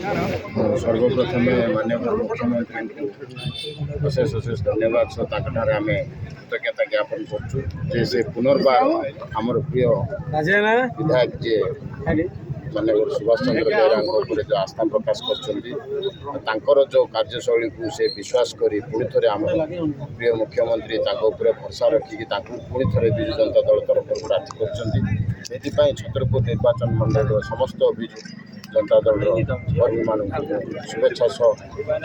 सर्वप्रथम माननीय मुख्यमंत्री को अशेष अशेष धन्यवाद सह आम कृतज्ञता ज्ञापन कर से पुनर्बार आमर प्रिय विधायक जी माननीय सुभाष चंद्र बेहरा जो आस्था प्रकाश कर जो कार्यशैली को से विश्वास कर पुणी थे आम प्रिय मुख्यमंत्री भरसा रखिकी पुणी थे विजु जनता दल तरफ प्रार्थी कर छतरपुर निर्वाचन मंडल समस्त विजु जनता दल कर्मी मान शुभेच्छा सह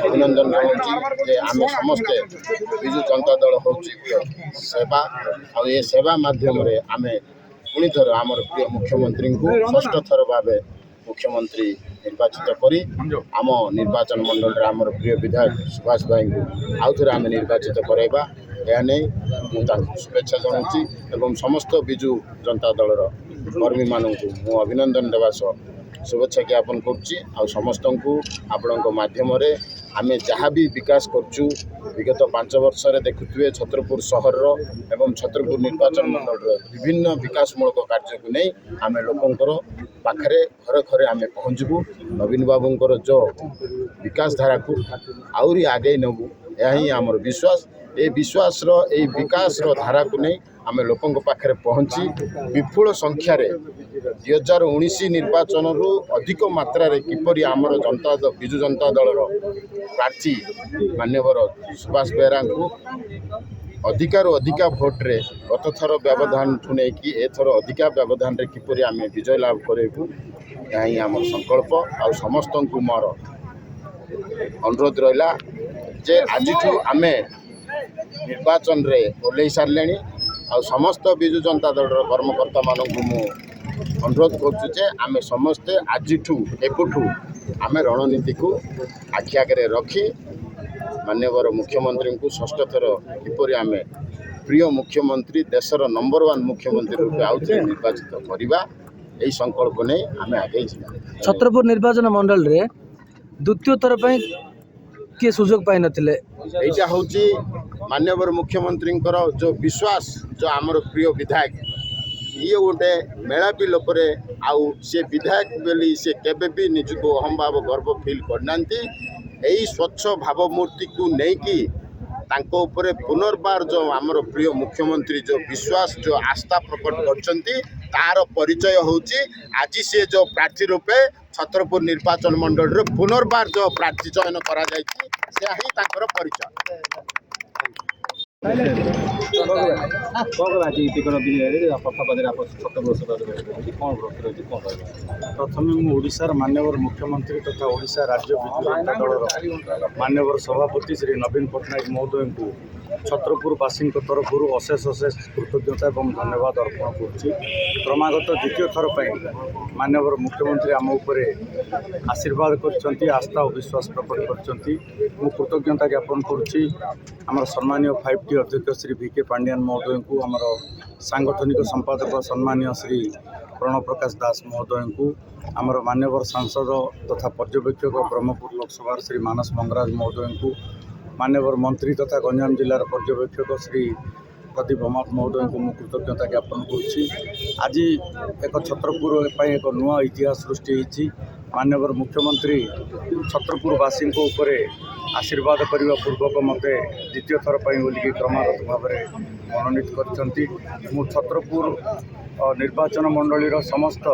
अभिनंदन जनाऊँगी आम समस्ते विजु जनता दल हूँ सेवा और ये सेवा माध्यम आम पुणी थर आमर प्रिय मुख्यमंत्री को षष्ठ थर भाव मुख्यमंत्री निर्वाचित करी आम निर्वाचन मंडल आमर प्रिय विधायक सुभाष भाई को आउ थे आम निर्वाचित कराइबा यह नहीं शुभेच्छा जनाऊँगी एवं समस्त विजु जनता दल कर्मी मानू मु अभिनंदन देवा सह शुभेच्छा ज्ञापन कर समस्त को आपण मध्यम आम जहाँ भी विकास करचु विगत 5 वर्ष देखुए छतरपुर सहर एवं छतरपुर निर्वाचन मंडल विभिन्न विकासमूलक कार्य को नहीं आम लोकंर पाखरे घरे घरे आम पहुँचबू नवीन बाबूंकर जो विकास धारा को आउरी आगे नबू यही आमर विश्वास ए विश्वास विकास धारा को नहीं आम लोकों पाखे पहुँची विपुल संख्यार 2019 निर्वाचन अधिक मात्रा किपरि आमर जनता विजु जनता दल प्रार्थी माननीय सुभाष बेहरा को अधिकार अधिका भोट्रे गत थर व्यवधान ठू नहीं एथर अधिका व्यवधान किपरि आम विजय लाभ करूँ यही आम संकल्प आ समस्त को मोर अनुरोध रहा जे आज आम निर्वाचन रे ओल्लै सारे आ समस्त विजु जनता दल कर्मकर्ता मानक मु अनुरोध करुचे आम समस्ते आज एबठू आम रणनीति को आखि आगे रखी माननीय मुख्यमंत्री को षष्ठ थर किपरि आम प्रिय मुख्यमंत्री देशर नंबर 1 मुख्यमंत्री रूप आउ निर्वाचित करवा यही संकल्प नहीं आम आगे छत्रपुर निर्वाचन मंडल रे द्वितीय थर किए सुजोग पाई नथिले यहाँ हूँ माननीय मुख्यमंत्री जो विश्वास जो आमर प्रिय विधायक ये गोटे मेलापी लोक आउ सी विधायक बोली सी केबे भी निजको अहम भाव गर्व फिल करना यही स्वच्छ भावमूर्ति को लेकिन तांको उपरे पुनर्बार जो आमर प्रिय मुख्यमंत्री जो विश्वास जो आस्था प्रकट करछंती तार परिचय होची आज से जो प्रार्थी रूपे छतरपुर निर्वाचन मंडल रे पुनर्बार जो प्रार्थी चयन करा जायछि से ही तांकर परिचय प्रथम ओडिशार माननीय मुख्यमंत्री तथा ओडिशा राज्य विजु जनता दल माननीय सभापति श्री नवीन पट्टनायक महोदय को छत्रपुरवासी तरफ अशेष अशेष कृतज्ञता और धन्यवाद अर्पण कर क्रमागत द्वितीय थर पर माननीय मुख्यमंत्री आम उपर आशीर्वाद कर आस्था और विश्वास प्रकट कर कृतज्ञता ज्ञापन कर सम्मानीय 5T अध्यक्ष श्री VK पांडियान महोदय को आमर सांगठनिक संपादक सम्मानीय श्री प्रणव प्रकाश दास महोदय को आमर मान्यवर सांसद तथा पर्यवेक्षक ब्रह्मपुर लोकसभा श्री मानस मंगराज महोदय को मान्यवर मंत्री तथा गंजाम जिलार पर्यवेक्षक श्री प्रदीप अमात महोदय को मुझे कृतज्ञता ज्ञापन कर आज एक छत्रपुर एक नुआ इतिहास सृष्टि होती मान्यवर मुख्यमंत्री छत्रपुरवासी आशीर्वाद करने पूर्वक मत द्वितीय थर पर बोलिकी क्रमागत भाव में मनोनीत कर छत्रपुर निर्वाचन मंडलीर समस्त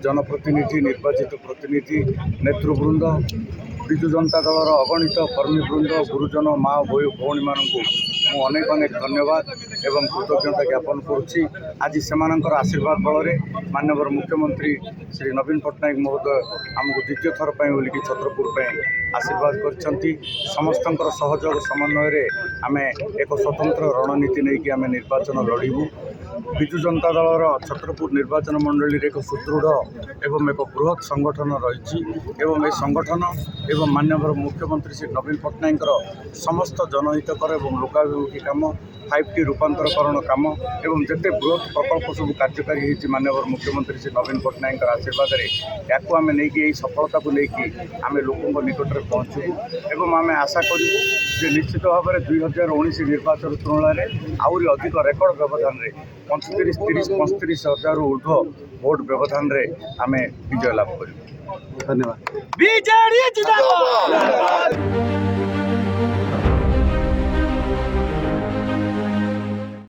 जनप्रतिनिधि निर्वाचित प्रतिनिधि नेतृवृंद विजु जनता दलर अगणित कर्मीवृंद गुरुजन माँ भौणी मानू अनेक अनेक धन्यवाद एवं कृतज्ञता ज्ञापन करुच्ची आज से आशीर्वाद बल माननीय मुख्यमंत्री श्री नवीन पट्टनायक महोदय आमको द्वितीय थर पर बोलिकी छत्रपुर आशीर्वाद कर समस्त सहयोग समन्वय आम एक स्वतंत्र रणनीति नहीं कि आम निर्वाचन लड़ू विजु जनता दलर छत्रपुर निर्वाचन मंडली एक सुदृढ़ एवं एक बृहत संगठन रही एवं संगठन एवं माननीय मुख्यमंत्री श्री नवीन पट्टनायक समस्त जनहितकर और लोकाभिमुखी काम 5T रूपांतरकरण काम एवं जिते बृहत प्रकल्प सब कार्यकारी होती माननीय मुख्यमंत्री श्री नवीन पट्टनायक आशीर्वाद या आम नहीं सफलता को लेकिन आम लोकों निकट में पहुँचू एवं आम आशा करूँ निश्चित भाव में 2019 निर्वाचन तुलन में आहरी अधिक रेकर्ड व्यवधान 35-30-35 ঊর্ধ্ব ভোট ব্যবধান রে আমি বিজয় লাভ করি। ধন্যবাদ। বিজেডি জিন্দাবাদ।